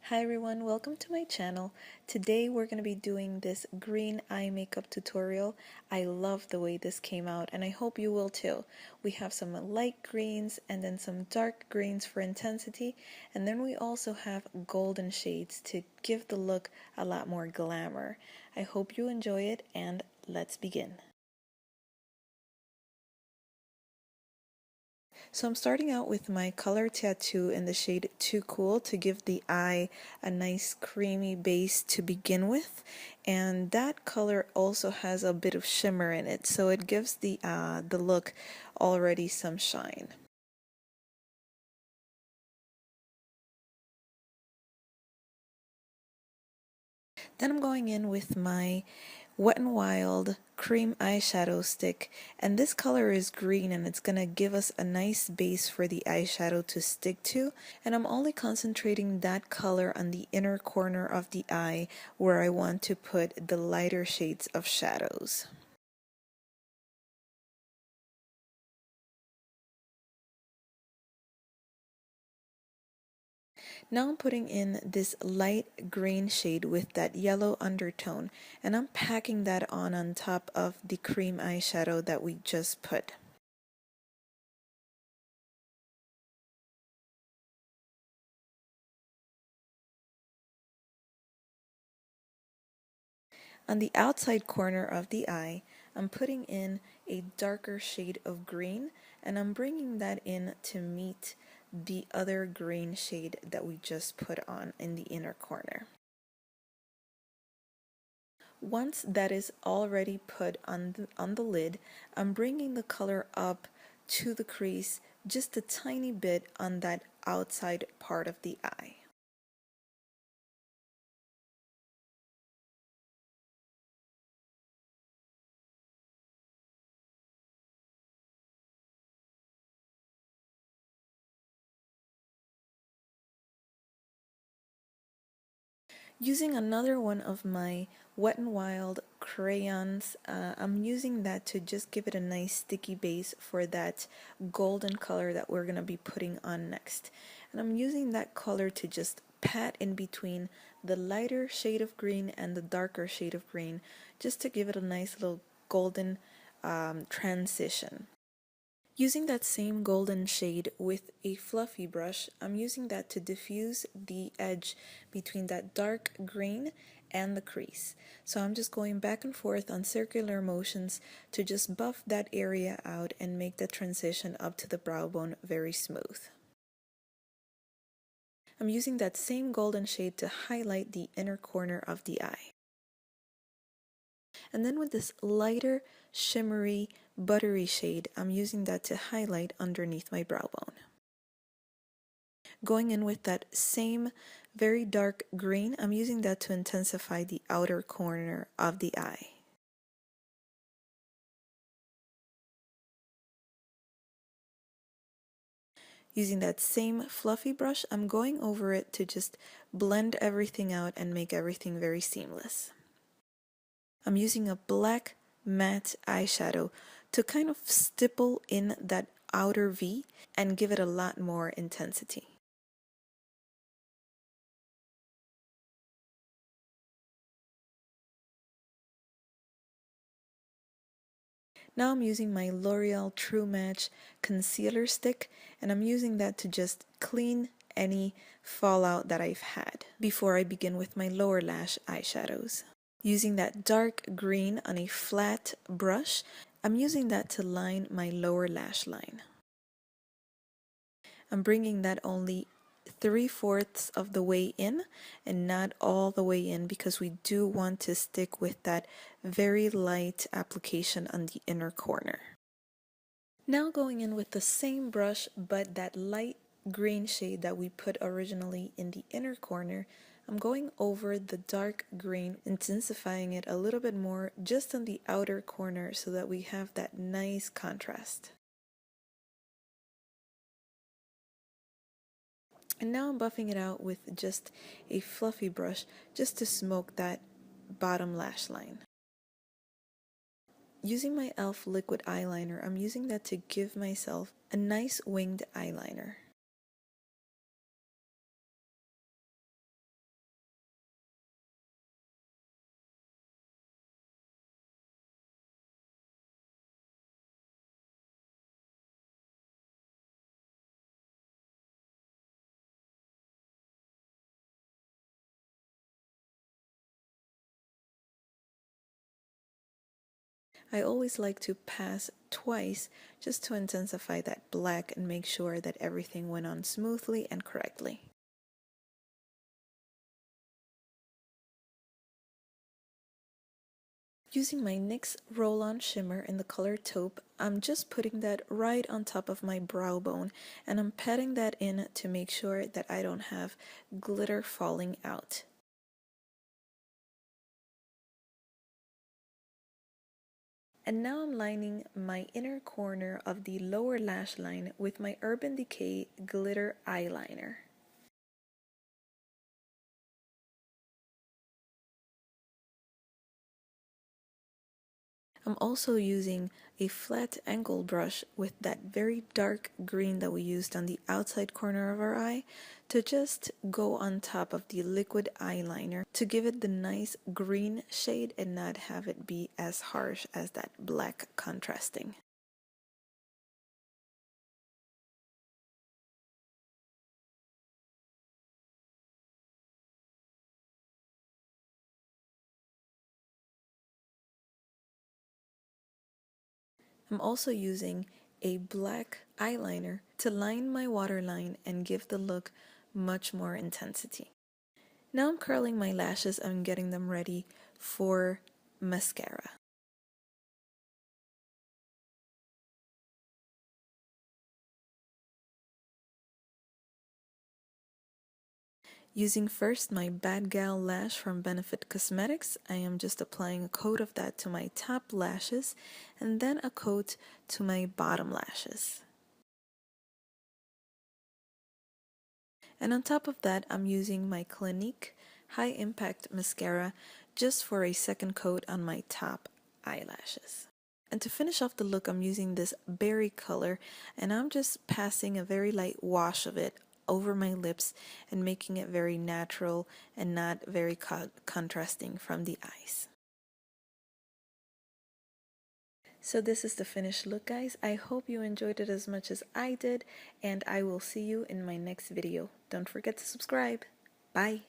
Hi everyone, welcome to my channel. Today we're going to be doing this green eye makeup tutorial. I love the way this came out and I hope you will too. We have some light greens and then some dark greens for intensity, and then we also have golden shades to give the look a lot more glamour. I hope you enjoy it and let's begin. So I'm starting out with my color tattoo in the shade Too Cool to give the eye a nice creamy base to begin with, and that color also has a bit of shimmer in it, so it gives the look already some shine. Then I'm going in with my Wet n Wild cream eyeshadow stick, and this color is green and it's gonna give us a nice base for the eyeshadow to stick to, and I'm only concentrating that color on the inner corner of the eye where I want to put the lighter shades of shadows. Now I'm putting in this light green shade with that yellow undertone, and I'm packing that on top of the cream eyeshadow that we just put. On the outside corner of the eye, I'm putting in a darker shade of green, and I'm bringing that in to meet the other green shade that we just put on in the inner corner. Once that is already put on the lid, I'm bringing the color up to the crease just a tiny bit on that outside part of the eye. Using another one of my Wet n Wild crayons, I'm using that to just give it a nice sticky base for that golden color that we're going to be putting on next. And I'm using that color to just pat in between the lighter shade of green and the darker shade of green, just to give it a nice little golden transition. Using that same golden shade with a fluffy brush, I'm using that to diffuse the edge between that dark green and the crease. So I'm just going back and forth on circular motions to just buff that area out and make the transition up to the brow bone very smooth. I'm using that same golden shade to highlight the inner corner of the eye. And then with this lighter, shimmery, buttery shade, I'm using that to highlight underneath my brow bone. Going in with that same very dark green, I'm using that to intensify the outer corner of the eye. Using that same fluffy brush, I'm going over it to just blend everything out and make everything very seamless. I'm using a black matte eyeshadow to kind of stipple in that outer V and give it a lot more intensity. Now I'm using my L'Oreal True Match concealer stick, and I'm using that to just clean any fallout that I've had before I begin with my lower lash eyeshadows. Using that dark green on a flat brush, I'm using that to line my lower lash line. I'm bringing that only 3/4 of the way in and not all the way in, because we do want to stick with that very light application on the inner corner. Now going in with the same brush but that light green shade that we put originally in the inner corner, I'm going over the dark green, intensifying it a little bit more just on the outer corner so that we have that nice contrast. And now I'm buffing it out with just a fluffy brush just to smoke that bottom lash line. Using my e.l.f. liquid eyeliner, I'm using that to give myself a nice winged eyeliner. I always like to pass twice just to intensify that black and make sure that everything went on smoothly and correctly. Using my NYX Roll-On Shimmer in the color Taupe, I'm just putting that right on top of my brow bone and I'm patting that in to make sure that I don't have glitter falling out. And now I'm lining my inner corner of the lower lash line with my Urban Decay Glitter Eyeliner. I'm also using a flat angle brush with that very dark green that we used on the outside corner of our eye to just go on top of the liquid eyeliner to give it the nice green shade and not have it be as harsh as that black contrasting. I'm also using a black eyeliner to line my waterline and give the look much more intensity. Now I'm curling my lashes and getting them ready for mascara. Using first my Bad Gal Lash from Benefit Cosmetics, I am just applying a coat of that to my top lashes and then a coat to my bottom lashes. And on top of that, I'm using my Clinique High Impact Mascara just for a second coat on my top eyelashes. And to finish off the look, I'm using this berry color and I'm just passing a very light wash of it over my lips and making it very natural and not very contrasting from the eyes. So this is the finished look, guys. I hope you enjoyed it as much as I did, and I will see you in my next video. Don't forget to subscribe. Bye!